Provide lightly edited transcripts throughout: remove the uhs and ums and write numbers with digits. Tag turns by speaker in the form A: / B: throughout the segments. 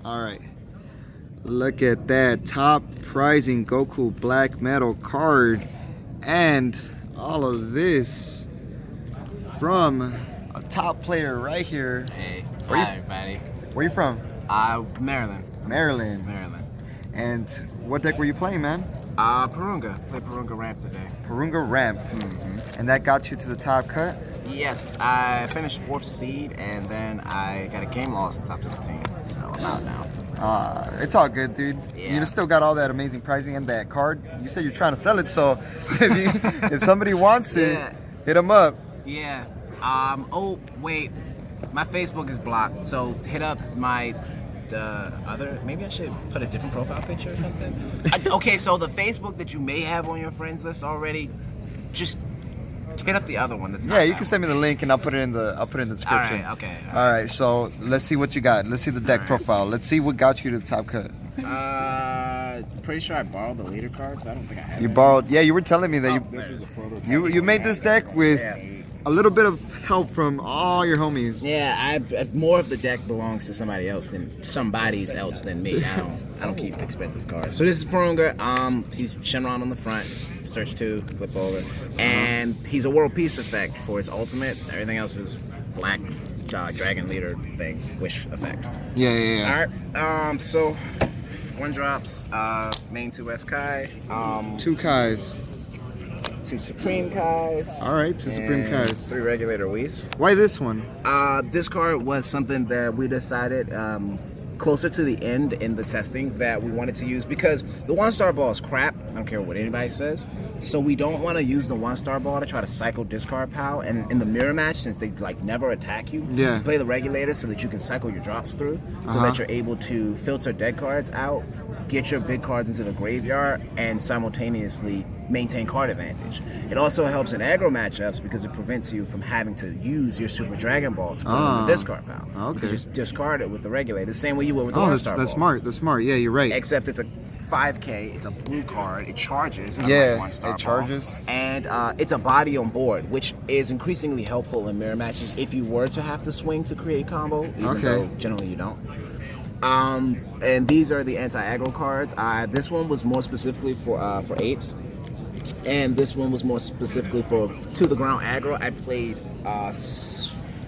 A: All right. Look at that top pricing Goku Black Metal card, and all of this from a top player right here.
B: Hey, hi everybody.
A: Where you from?
B: Maryland.
A: Maryland. And what deck were you playing, man?
B: Porunga. Played Porunga Ramp today.
A: Porunga Ramp. And that got you to the top cut?
B: Yes, I finished 4th seed, and then I got a game loss in top 16, so I'm out now.
A: It's all good, dude.
B: Yeah.
A: You still got all that amazing pricing and that card. You said you're trying to sell it, so if somebody wants it, hit them up.
B: Yeah. Oh, wait. My Facebook is blocked, so hit up maybe I should put a different profile picture or something. Okay, so the Facebook that you may have on your friends list already, just hit up the other one. That's not
A: you can send me the link and I'll put it in the description.
B: All right, okay.
A: All right, so let's see what you got. Let's see the deck profile. Let's see what got you to the top cut.
B: Pretty sure I borrowed the leader cards. I don't think I have.
A: You borrowed? Yeah, you were telling me that
B: This is a prototype.
A: you made this deck with a little bit of help from all your homies.
B: Yeah, more of the deck belongs to somebody else than me. I don't keep expensive cards. So this is Porunga. He's Shenron on the front, search 2, flip over, and he's a world peace effect for his ultimate. Everything else is black dragon leader thing, wish effect.
A: Yeah.
B: All right. So 1 drops. Main 2 Kai.
A: 2 Kais.
B: 2 Supreme Kais.
A: All right, 2 Supreme Kais.
B: 3 Regulator Whis.
A: Why this one?
B: This card was something that we decided closer to the end in the testing that we wanted to use because the 1-star ball is crap. I don't care what anybody says. So we don't want to use the 1-star ball to try to cycle discard pile. And in the mirror match, since they never attack you, play the Regulator so that you can cycle your drops through, so that you're able to filter dead cards out, get your big cards into the graveyard, and simultaneously maintain card advantage. It also helps in aggro matchups because it prevents you from having to use your Super Dragon Ball to put on the discard pile. You can just discard it with the Regulator, the same way you would with the 1-star ball.
A: That's smart. Yeah, you're right.
B: Except it's a 5K, it's a blue card, it charges.
A: Yeah,
B: 1-star
A: it charges.
B: Ball. And it's a body on board, which is increasingly helpful in mirror matches if you were to have to swing to create combo, even though generally you don't. And these are the anti-aggro cards. This one was more specifically for apes, and this one was more specifically for to the ground aggro. I played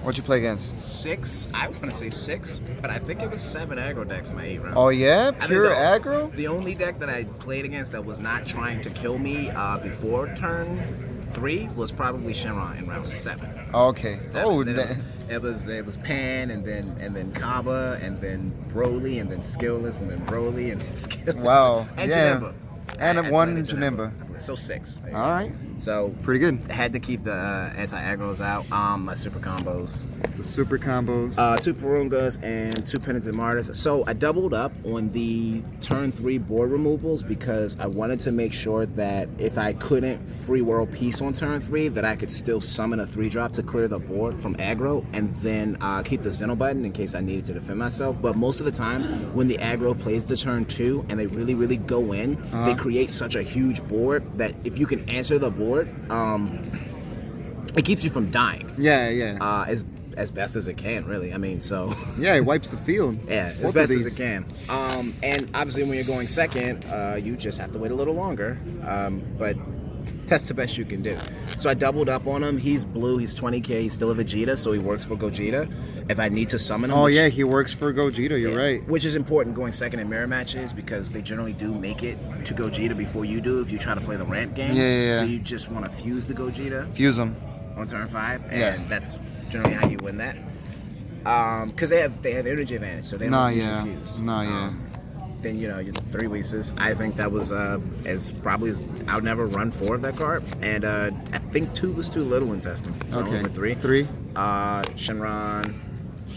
A: What'd you play against?
B: 6. I want to say 6, but I think it was 7 aggro decks in my 8 rounds.
A: Oh yeah, pure aggro.
B: The only deck that I played against that was not trying to kill me before turn 3 was probably Shenron in round 7.
A: Okay.
B: It was Pan and then Kaba and then Broly and then Skillless and then Broly and then Skillless.
A: Wow.
B: And Janemba.
A: And one Janemba.
B: So 6.
A: All right.
B: So
A: pretty good.
B: I had to keep the anti-aggros out. My super combos.
A: The super combos.
B: 2 Porungas and 2 Penitent Martyrs. So I doubled up on the turn 3 board removals because I wanted to make sure that if I couldn't free world peace on turn 3, that I could still summon a 3-drop to clear the board from aggro and then keep the Xeno button in case I needed to defend myself. But most of the time, when the aggro plays the turn 2 and they really, really go in, they create such a huge board that if you can answer the board, it keeps you from dying. As best as it can, really. I mean, so
A: yeah, it wipes the field.
B: Yeah, as best as it can. And obviously, when you're going second, you just have to wait a little longer. But that's the best you can do. So I doubled up on him. He's blue. He's 20k. He's still a Vegeta, so he works for Gogeta. If I need to summon him.
A: Oh yeah, he works for Gogeta. You're right.
B: Which is important going second in mirror matches because they generally do make it to Gogeta before you do if you try to play the ramp game.
A: Yeah.
B: So you just want to fuse the Gogeta.
A: Fuse him
B: on turn 5, and that's generally how you win that. Because they have energy advantage, so they don't usually fuse. Then your 3 Whis. I think that was as I would never run 4 of that card, and I think 2 was too little in testing. So I went with 3.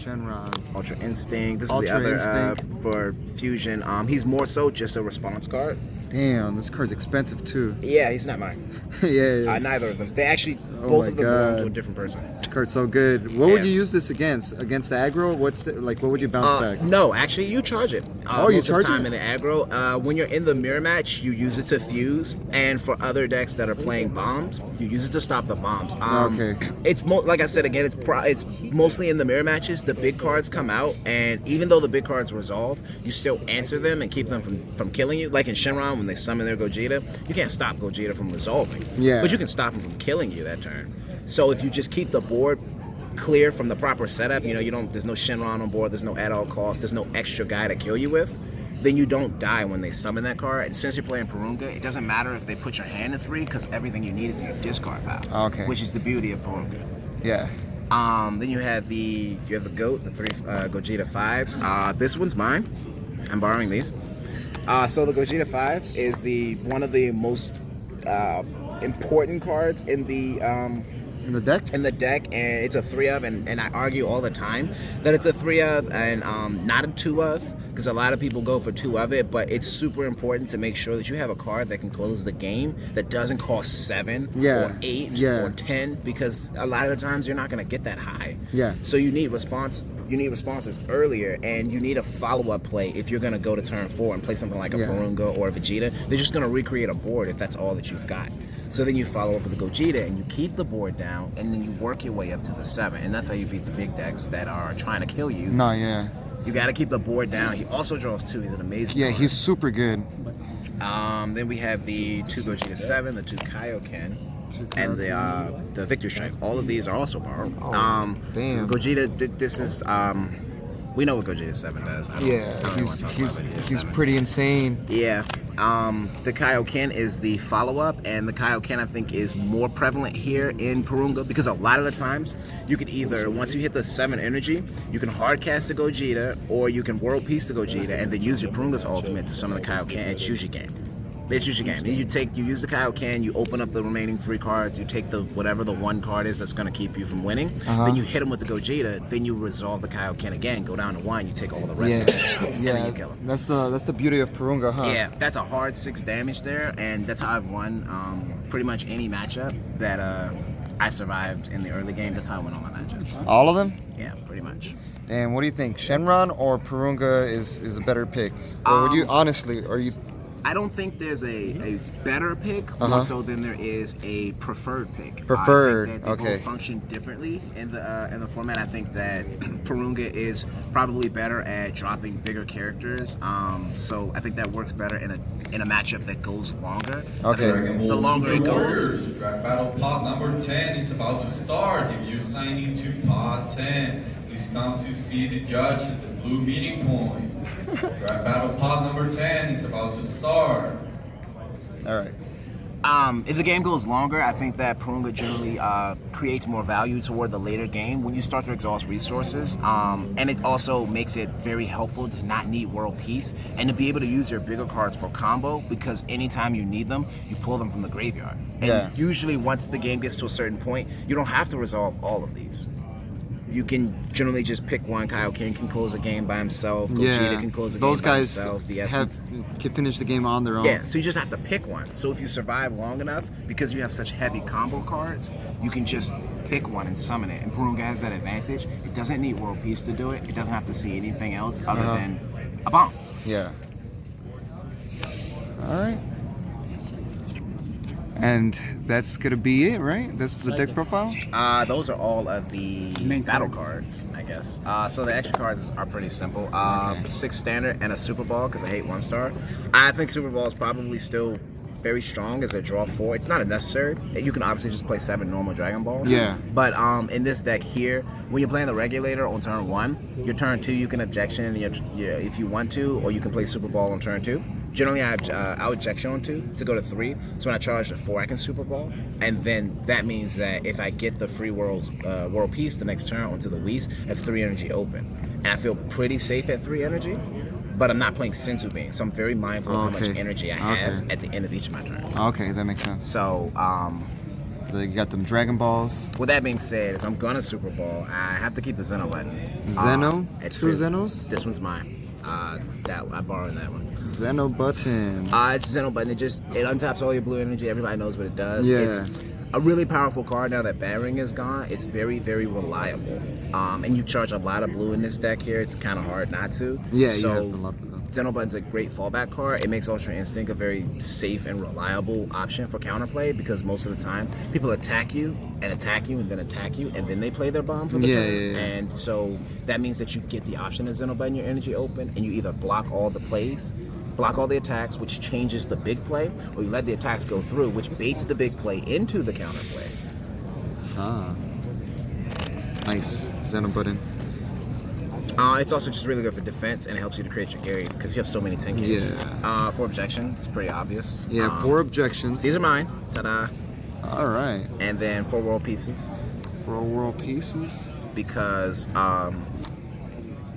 B: Shenron, Ultra Instinct. This is the other for fusion. He's more so just a response card.
A: Damn, this card's expensive too.
B: Yeah, he's not mine.
A: yeah.
B: Neither of them. They actually
A: Oh
B: Both
A: my
B: of them belong to a
A: God.
B: different person.
A: This card's so good. What would
B: Yeah.
A: you use this against? Against the aggro? What would you bounce back?
B: No, actually, you charge it.
A: Oh, you
B: most of
A: charge
B: the time
A: it?
B: in the aggro. When you're in the mirror match, you use it to fuse, and for other decks that are playing bombs, you use it to stop the bombs.
A: Okay.
B: It's like I said again, it's mostly in the mirror matches. The big cards come out, and even though the big cards resolve, you still answer them and keep them from killing you. Like in Shenron, when they summon their Gogeta, you can't stop Gogeta from resolving.
A: Yeah.
B: But you can stop him from killing you that turn. So if you just keep the board clear from the proper setup, there's no Shenron on board, there's no at all cost, there's no extra guy to kill you with, then you don't die when they summon that card. And since you're playing Porunga, it doesn't matter if they put your hand in 3 because everything you need is in your discard pile.
A: Okay.
B: Which is the beauty of Porunga.
A: Yeah.
B: Then you have the GOAT, the 3 Gogeta 5s. This one's mine. I'm borrowing these. So the Gogeta 5 is one of the most important cards in the
A: deck?
B: in the deck, and it's a 3 of, and I argue all the time that it's a 3 of and not a 2 of, because a lot of people go for 2 of it, but it's super important to make sure that you have a card that can close the game that doesn't cost 7 or 8 or 10, because a lot of the times you're not going to get that high.
A: Yeah.
B: So you need responses earlier, and you need a follow-up play if you're going to go to turn 4 and play something like a Porunga or a Vegeta. They're just going to recreate a board if that's all that you've got. So then you follow up with the Gogeta and you keep the board down, and then you work your way up to the 7, and that's how you beat the big decks that are trying to kill you.
A: No, yeah.
B: You got to keep the board down. He also draws 2. He's an amazing
A: Yeah,
B: card.
A: he's super good.
B: Then we have the 2 Gogeta 7, the 2 Kaioken, and the Victor Strike. All of these are also borrowed.
A: Damn.
B: So Gogeta, this is we know what Gogeta 7 does. I don't really wanna talk about Gogeta
A: he's
B: 7.
A: pretty insane.
B: Yeah. The Kaioken is the follow-up, and the Kaioken I think is more prevalent here in Porunga because a lot of the times you can either, once you hit the 7 energy, you can hard cast the Gogeta, or you can World Peace the Gogeta and then use your Porunga's ultimate to summon the Kaioken and choose your game. It's just your game. You use the Kaioken, you open up the remaining 3 cards, you take whatever the 1 card is that's going to keep you from winning, then you hit him with the Gogeta, then you resolve the Kaioken again, go down to 1, you take all the rest of it, and then you kill him.
A: That's the beauty of Porunga, huh?
B: Yeah, that's a hard 6 damage there, and that's how I've won pretty much any matchup that I survived in the early game. That's how I win all my matchups.
A: All of them?
B: Yeah, pretty much.
A: And what do you think? Shenron or Porunga is a better pick? Or would you honestly,
B: I don't think there's a better pick more so than there is a preferred pick.
A: Preferred,
B: I think that they both function differently in the format. I think that Porunga is probably better at dropping bigger characters. So I think that works better in a matchup that goes longer.
A: Okay.
B: The longer it goes.
C: Draft Battle Pod number 10 is about to start. If you sign into Pod 10, please come to see the judge at the blue meeting point. Draft Battle Pod number 10 is about to start.
A: All right.
B: If the game goes longer, I think that Porunga generally creates more value toward the later game when you start to exhaust resources. And it also makes it very helpful to not need World Peace and to be able to use your bigger cards for combo, because anytime you need them, you pull them from the graveyard. And usually once the game gets to a certain point, you don't have to resolve all of these. You can generally just pick one. Kaioken can close a game by himself. Gogeta can close a game by himself.
A: Those guys can finish the game on their own.
B: Yeah, so you just have to pick one. So if you survive long enough, because you have such heavy combo cards, you can just pick one and summon it. And Porunga has that advantage. It doesn't need World Peace to do it. It doesn't have to see anything else other than a bomb.
A: Yeah. All right. And that's gonna be it, right? That's the deck profile?
B: Those are all of the battle cards, I guess. So the extra cards are pretty simple. 6 standard and a Super Ball, because I hate 1-star. I think Super Ball is probably still very strong as a draw 4. It's not a necessary. You can obviously just play 7 normal Dragon Balls.
A: Yeah.
B: But in this deck here, when you're playing the Regulator on turn 1, your turn 2 you can objection if you want to, or you can play Super Ball on turn 2. Generally, I would objection on 2 to go to 3. So when I charge to 4, I can Super Ball, and then that means that if I get the free World Peace the next turn onto the Whis, I have 3 energy open, and I feel pretty safe at 3 energy. But I'm not playing Senzu Bean, so I'm very mindful of how much energy I have at the end of each of my turns.
A: Okay, that makes sense.
B: So,
A: you got them Dragon Balls.
B: with that being said, if I'm gonna Super Ball, I have to keep the Zeno button.
A: Zeno?
B: At
A: 2
B: 2.
A: Zenos?
B: This one's mine. That I borrowed that one.
A: Zeno button.
B: It's a Zeno button. It untaps all your blue energy. Everybody knows what it does.
A: Yeah.
B: a really powerful card now that Battering is gone. It's very, very reliable. And you charge a lot of blue in this deck here. It's kind of hard not to.
A: Yeah,
B: so
A: you have to love it.
B: Xenobud's a great fallback card. It makes Ultra Instinct a very safe and reliable option for counterplay because most of the time people attack you and attack you and then attack you and then they play their bomb for the turn.
A: Yeah.
B: And so that means that you get the option of Xenobud in your energy open and you either block all the plays, block all the attacks, which changes the big play, or you let the attacks go through, which baits the big play into the counterplay.
A: Ah. Nice. Xenobud.
B: It's also just really good for defense and it helps you to create your Gary because you have so many 10 games.
A: Yeah.
B: For objection, it's pretty obvious.
A: Yeah, 4 objections.
B: These are mine. Ta-da.
A: All right.
B: And then 4 world pieces.
A: 4 world pieces.
B: Because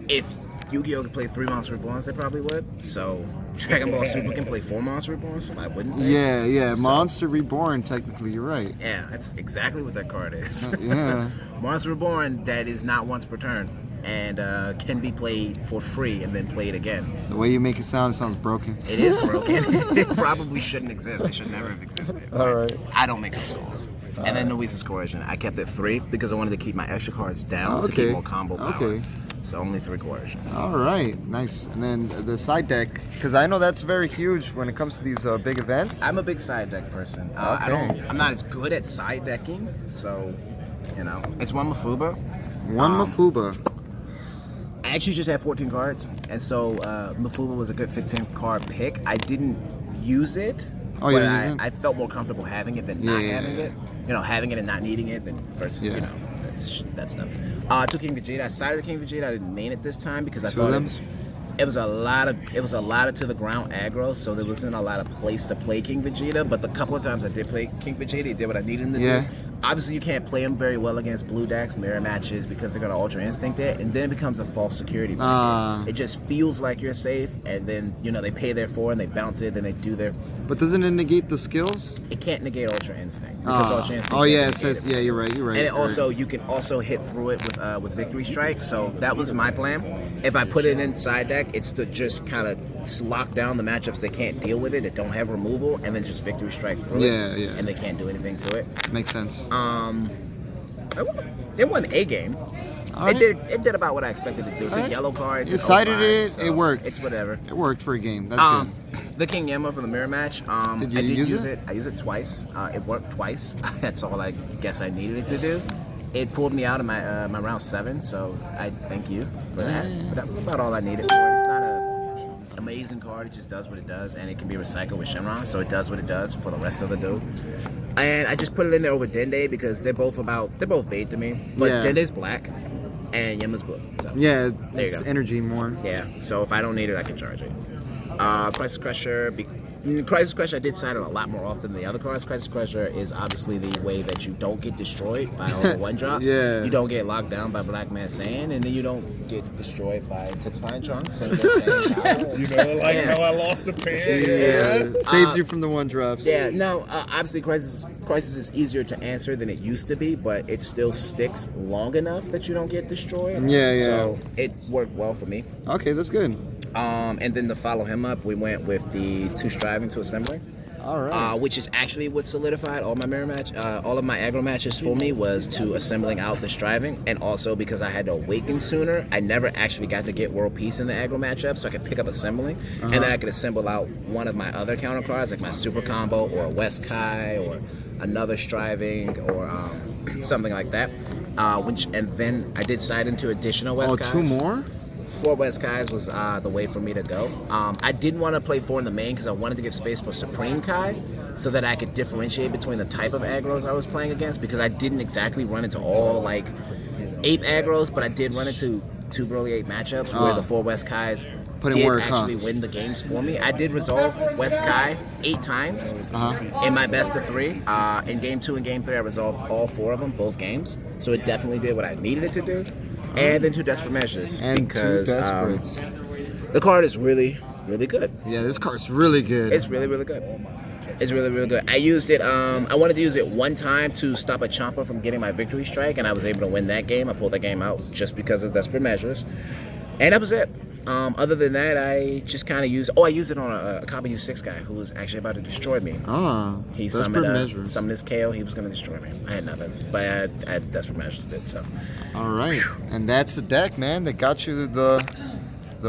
B: if Yu-Gi-Oh! Could play 3 Monster Reborns, they probably would. So Dragon Ball Super can play 4 Monster Reborns, so why wouldn't they?
A: Yeah.
B: So,
A: Monster Reborn, technically, you're right.
B: Yeah, that's exactly what that card is.
A: Yeah.
B: Monster Reborn that is not once per turn and can be played for free and then played again.
A: The way you make it sounds broken.
B: It is broken. It probably shouldn't exist. It should never have existed.
A: All right.
B: I don't make those calls. And then Noise's Coercion. I kept it 3 because I wanted to keep my extra cards down to keep more combo power.
A: Okay.
B: So only 3 Coercion.
A: All right, nice. And then the side deck, because I know that's very huge when it comes to these big events.
B: I'm a big side deck person. I'm not as good at side decking, so it's one Mafuba.
A: Mafuba.
B: I actually just had 14 cards, and so Mafuba was a good 15th card pick. I didn't use it,
A: Oh, you
B: but
A: didn't use it?
B: I felt more comfortable having it than not having it. Having it and not needing it than versus that stuff. 2 King Vegeta. I sided the King Vegeta. I didn't main it this time because I thought it was a lot of to the ground aggro, so there wasn't a lot of place to play King Vegeta. But the couple of times I did play King Vegeta, he did what I needed him to do. Obviously, you can't play him very well against blue decks, mirror matches, because they're gonna Ultra Instinct it, and then it becomes a false security blanket. It just feels like you're safe, and then they pay their 4 and they bounce it, then they do their.
A: But doesn't it negate the skills?
B: It can't negate Ultra Instinct because Ultra Instinct.
A: Oh yeah, it says you're right.
B: And it also you can also hit through it with Victory Strike. So that was my plan. If I put it in side deck, it's to just kind of lock down the matchups that can't deal with it, that don't have removal, and then just Victory Strike through it. And they can't do anything to it.
A: Makes sense.
B: It wasn't a game. It did about what I expected to do. It's a yellow card.
A: You sided it.
B: So
A: it worked.
B: It's whatever.
A: It worked for a game. That's good.
B: The King Yama from the mirror match. I did use it. I used it twice. It worked twice. That's all I guess I needed it to do. It pulled me out of my round 7, so I thank you for that. But that was about all I needed for it. It's not an amazing card. It just does what it does, and it can be recycled with Shenron, so it does what it does for the rest of the dude. And I just put it in there over Dende because they're both bait to me. But Dende's black. And Yama's blue. So,
A: yeah,
B: there you go.
A: Energy more.
B: Yeah, so if I don't need it, I can charge it. Crisis Crusher. Crisis Crusher, I did side it a lot more often than the other cards. Crisis Crusher is obviously the way that you don't get destroyed by all the 1-drops. You don't get locked down by Black Man Sand, and then you don't get destroyed by Titsifying Trunks.
D: How I lost the pen.
A: Saves you from the 1-drops.
B: Yeah, no, obviously Crisis is easier to answer than it used to be, but it still sticks long enough that you don't get destroyed. So it worked well for me.
A: Okay, that's good.
B: And then to follow him up, we went with the 2 Striving to Assembling.
A: All right.
B: Which is actually what solidified all my mirror match, all of my aggro matches for me was to assembling out the Striving, and also because I had to awaken sooner, I never actually got to get World Peace in the aggro matchup, so I could pick up assembling, and then I could assemble out one of my other counter cards, like my Super Combo or a West Kai or another Striving or something like that. And then I did side into additional West Kais.
A: 2 more?
B: 4 West Kais was the way for me to go. I didn't want to play 4 in the main because I wanted to give space for Supreme Kai so that I could differentiate between the type of aggros I was playing against, because I didn't exactly run into all like ape aggros, but I did run into 2 Broly 8 matchups where the 4 West Kais did actually win the games for me. I did resolve West Kai 8 times in my best of 3. In game 2 and game 3, I resolved all 4 of them, both games. So it definitely did what I needed it to do. And then 2 Desperate Measures, because the card is really, really good.
A: Yeah, this card's really good.
B: It's really, really good. It's really, really good. I used it, I wanted to use it one time to stop a Champa from getting my Victory Strike, and I was able to win that game. I pulled that game out just because of Desperate Measures. And that was it. Other than that, I just kind of use. Oh, I used it on a Copy U6 guy who was actually about to destroy me.
A: Ah,
B: He
A: desperate measures.
B: summoned his KO. He was going to destroy me. I had nothing, but I had desperate measures it. So.
A: All right, and that's the deck, man. That got you the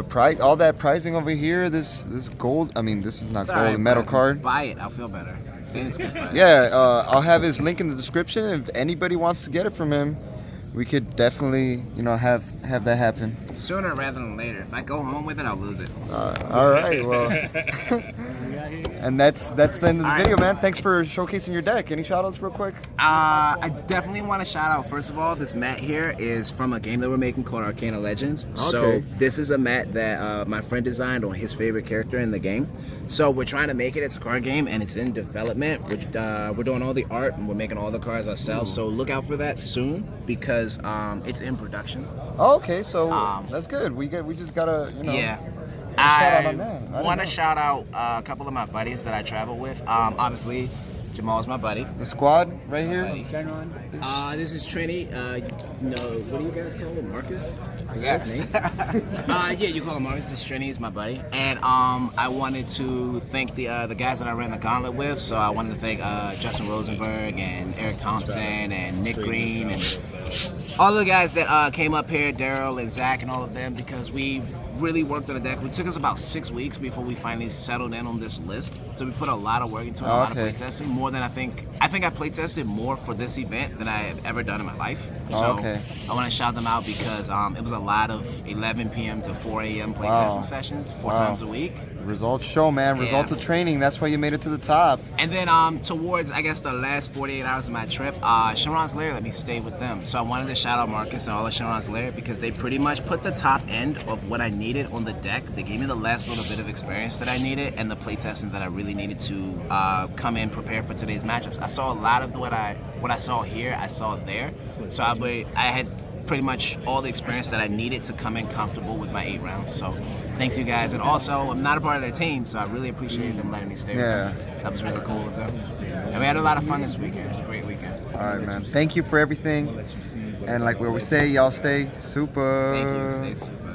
A: price, all that pricing over here. This gold. I mean, this is not
B: It's
A: gold.
B: alright,
A: Metal
B: but
A: card.
B: Buy it. I'll feel better. Then it's good.
A: Yeah, I'll have his link in the description. If anybody wants to get it from him, we could definitely, have that happen.
B: Sooner rather than later. If I go home with it, I'll lose it.
A: All right, well, and that's the end of the video, man. Thanks for showcasing your deck. Any shout-outs real quick?
B: I definitely want to shout out, first of all, this mat here is from a game that we're making called Arcana Legends. So
A: Okay.
B: this is a mat that my friend designed on his favorite character in the game. So we're trying to make it. It's a card game, and it's in development. We're doing all the art, and we're making all the cards ourselves. So look out for that soon, because it's in production.
A: Oh, okay, so that's good. We just gotta,
B: Yeah.
A: shout out
B: I
A: on that. I didn't
B: want to
A: know.
B: shout out a couple of my buddies that I travel with. Obviously, Jamal's my buddy.
A: The squad right here.
B: This is Trini. What do you guys call him? Marcus? Is that his name? Yeah, you call him Marcus. This Trini is my buddy. And I wanted to thank the guys that I ran the gauntlet with. So I wanted to thank Justin Rosenberg and Eric Thompson and Nick Green and all of the guys that came up here, Daryl and Zach and all of them, because we really worked on the deck. It took us about 6 weeks before we finally settled in on this list. So we put a lot of work into it, a lot of playtesting, more than I think I playtested more for this event than I have ever done in my life. So I want to shout them out because it was a lot of 11 p.m. to 4 a.m. playtesting sessions, 4 times a week.
A: Results show, man. Results of training. That's why you made it to the top.
B: And then towards, I guess, the last 48 hours of my trip, Sharon's Lair let me stay with them. So I wanted to shout out Marcus and all of Sharon's Lair because they pretty much put the top end of what I needed on the deck. They gave me the last little bit of experience that I needed and the playtesting that I really needed to come in prepared for today's matchups. I saw a lot of what I saw here, I saw there. So I had pretty much all the experience that I needed to come in comfortable with my 8 rounds. So thanks you guys. And also, I'm not a part of their team, so I really appreciate them letting me stay with them. That was really cool with them. And we had a lot of fun this weekend. It was a great weekend.
A: All right, man. Thank you for everything. And like we always say, y'all stay super.
B: Thank you. Stay super.